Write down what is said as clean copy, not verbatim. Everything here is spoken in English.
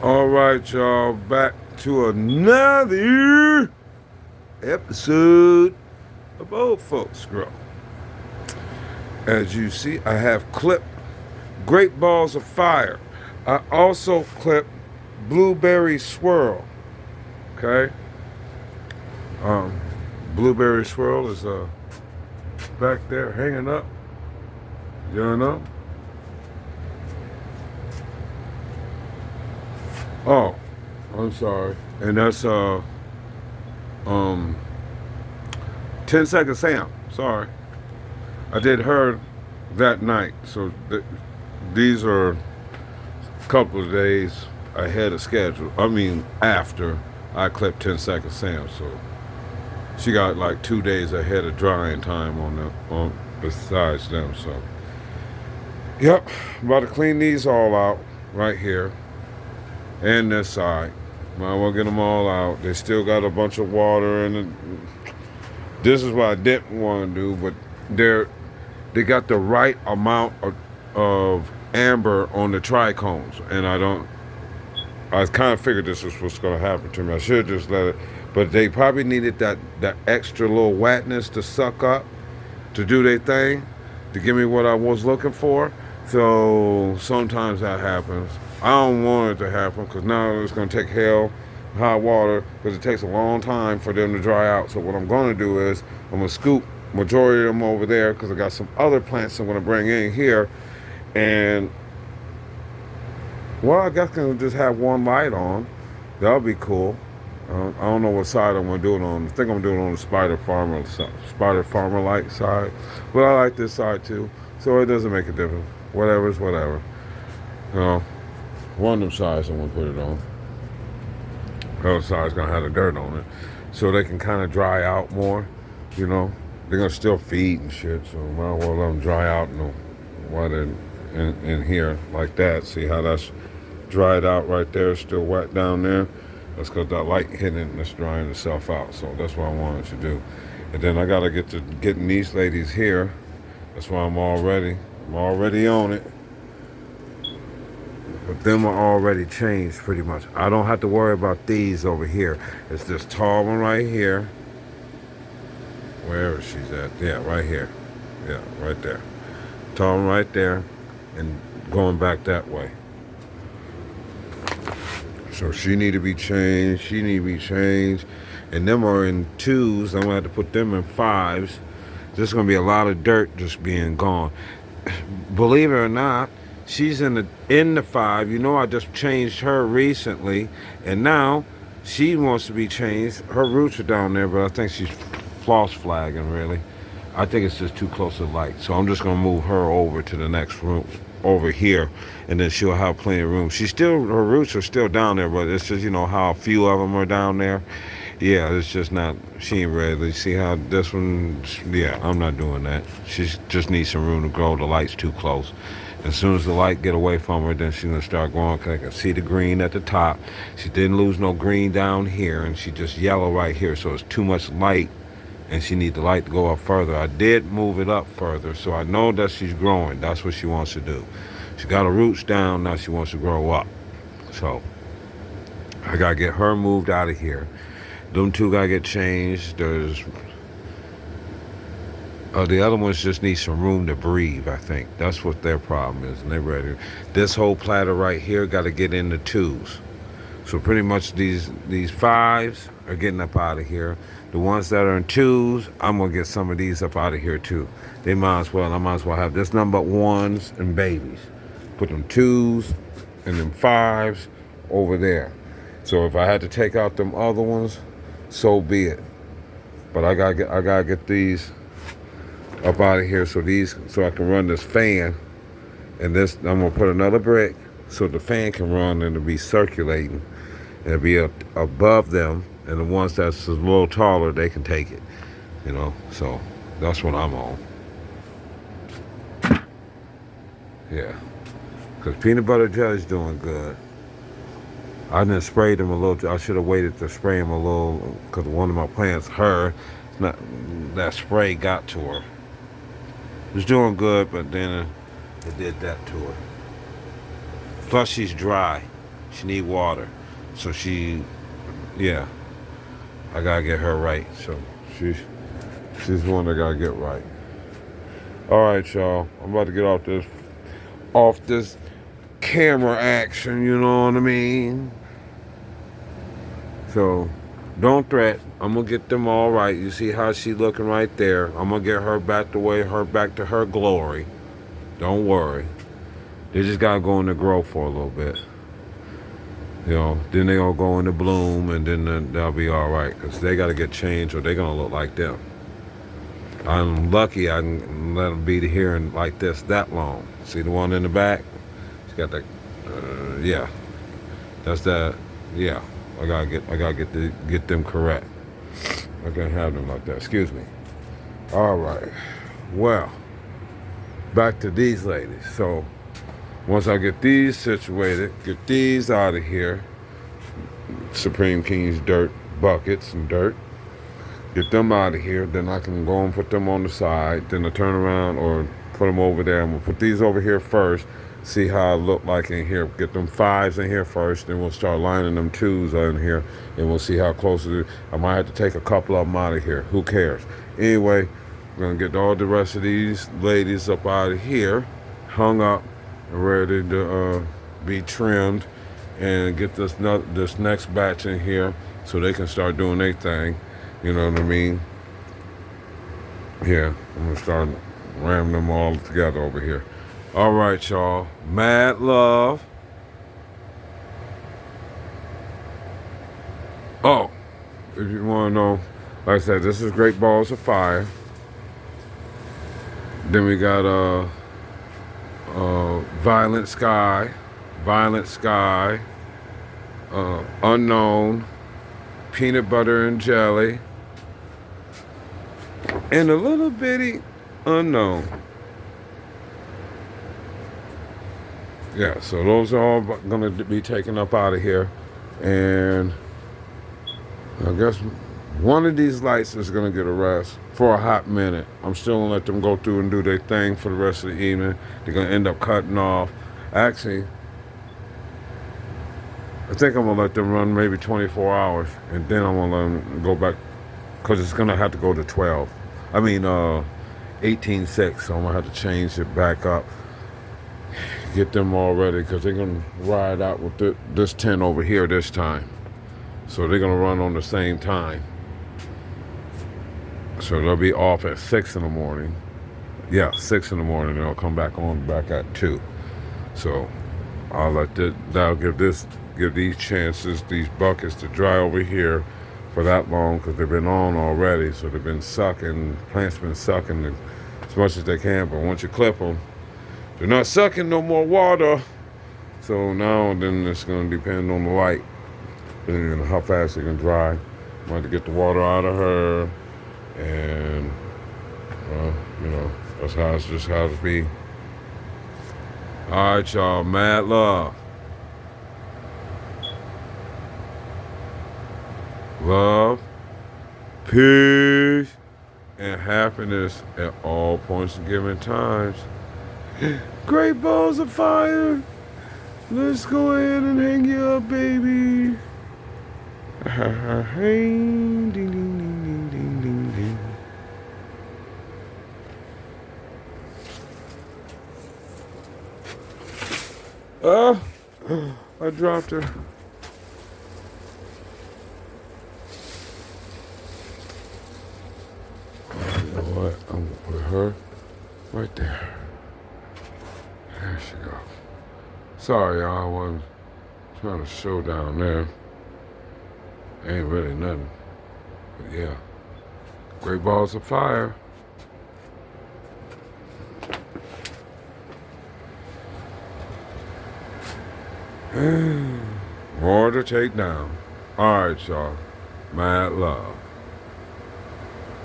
All right, y'all, back to another episode of Old Folks Grow. As you see, I have clipped Great Balls of Fire. I also clipped Blueberry Swirl. Okay? Um, Blueberry Swirl is back there hanging up. You know? Oh, I'm sorry. And that's 10 Second Sam. Sorry. I did her that night. So these are a couple of days ahead of schedule. I mean, after I clipped 10 Second Sam. So she got like 2 days ahead of drying time on besides them. So, yep. About to clean these all out right here and this side. Might as well get them all out. They still got a bunch of water in it. This is what I didn't want to do, but they got the right amount of amber on the trichomes, and I kind of figured this was what's going to happen to me. I should have just let it, but they probably needed that extra little wetness to suck up, to do their thing, to give me what I was looking for. So sometimes that happens. I don't want it to happen because now it's going to take hot water, because it takes a long time for them to dry out. So what I'm going to do is I'm going to scoop majority of them over there, because I got some other plants I'm going to bring in here. And well, I guess I'm going to just have one light on. That'll be cool. I don't know what side I'm going to do it on. I think I'm doing it on the Spider Farmer light side. But I like this side too. So it doesn't make a difference. Whatever's whatever. You know, one of them sides I'm going to put it on. The other side's going to have the dirt on it. So they can kind of dry out more, you know. They're going to still feed and shit. So might as well let them dry out in here like that. See how that's dried out right there? It's still wet down there. That's because that light hitting it and it's drying itself out. So that's what I wanted to do. And then I got to get to getting these ladies here. That's why I'm already on it. But them are already changed pretty much. I don't have to worry about these over here. It's this tall one right here. Wherever she's at. Yeah, right here. Yeah, right there. Tall one right there. And going back that way. So she need to be changed. And them are in 2s. I'm going to have to put them in 5s. There's going to be a lot of dirt just being gone. Believe it or not, she's in the 5. You know, I just changed her recently. And now she wants to be changed. Her roots are down there, but I think she's floss flagging, really. I think it's just too close to light. So I'm just going to move her over to the next room over here, and then she'll have plenty of room. Her roots are still down there, but it's just, you know, how a few of them are down there. Yeah, it's just not, she ain't ready. See how this one, yeah, I'm not doing that. She just needs some room to grow. The light's too close. As soon as the light get away from her, then she's going to start growing, because I can see the green at the top. She didn't lose no green down here, and she just yellow right here, so it's too much light, and she needs the light to go up further. I did move it up further, so I know that she's growing. That's what she wants to do. She got her roots down, now she wants to grow up. So I got to get her moved out of here. Them 2 got to get changed. There's the other ones just need some room to breathe, I think. That's what their problem is, and they're ready. This whole platter right here got to get in the 2s. So pretty much these 5s are getting up out of here. The ones that are in 2s, I'm going to get some of these up out of here too. I might as well have this number 1s and babies. Put them 2s and them 5s over there. So if I had to take out them other ones, so be it. But I gotta get these up out of here so I can run this fan. And this, I'm gonna put another brick so the fan can run and it'll be circulating. And it'll be above them, and the ones that's a little taller, they can take it. You know, so that's what I'm on. Yeah, because peanut butter jelly's doing good. I didn't spray them a little. I should have waited to spray them a little, because one of my plants, that spray got to her. It was doing good, but then it did that to her. Plus, she's dry. She need water. So yeah, I gotta get her right. So she's the one that gotta get right. All right, y'all. I'm about to get off this camera action. You know what I mean? So don't threat. I'm gonna get them all right. You see how she looking right there. I'm gonna get her back back to her glory. Don't worry. They just gotta go into growth for a little bit. Then they gonna go into bloom, and then they'll be all right. Cause they gotta get changed, or they're gonna look like them. I'm lucky I can let them be here and like this that long. See the one in the back? She's got that. Yeah, that's that. Yeah, I gotta get them correct. I can't have them like that. Excuse me. All right. Well, back to these ladies. So once I get these situated, get these out of here, Supreme King's dirt buckets and dirt, get them out of here, then I can go and put them on the side, then I turn around or put them over there. I'm gonna put these over here first, see how it look like in here, get them 5s in here first, then we'll start lining them 2s in here, and we'll see how close it is. I might have to take a couple of them out of here, who cares? Anyway, we're gonna get all the rest of these ladies up out of here, hung up, ready to be trimmed, and get this next batch in here so they can start doing their thing. You know what I mean? Yeah, I'm gonna start ramming them all together over here. All right, y'all. Mad love. Oh, if you want to know, like I said, this is Great Balls of Fire. Then we got Violent Sky, Unknown, Peanut Butter and Jelly, and a little bitty Unknown. Yeah, so those are all going to be taken up out of here. And I guess one of these lights is going to get a rest for a hot minute. I'm still going to let them go through and do their thing for the rest of the evening. They're going to end up cutting off. Actually, I think I'm going to let them run maybe 24 hours. And then I'm going to let them go back, because it's going to have to go to 12. 18.6. So I'm going to have to change it back up. Get them all ready, because they're going to ride out with this 10 over here this time. So they're going to run on the same time. So they'll be off at 6 in the morning. Yeah, 6 in the morning. They'll come back on back at 2. So I'll that'll give these chances, these buckets to dry over here for that long, because they've been on already. So they've been sucking, plants been sucking as much as they can. But once you clip them, they're not sucking no more water. So now then it's going to depend on the light and how fast they can dry. I'm going to get the water out of her. And, that's how it's just how it be. All right, y'all. Mad love. Love, peace, and happiness at all points and given times. Great Balls of Fire. Let's go ahead and hang you up, baby. Hey, ding, ding, ding, ding, ding, ding, ding. I dropped her. You know what? I'm gonna put her right there. There she goes. Sorry, y'all. I wasn't trying to show down there. Ain't really nothing. But yeah. Great Balls of Fire. More to take down. All right, y'all. Mad love.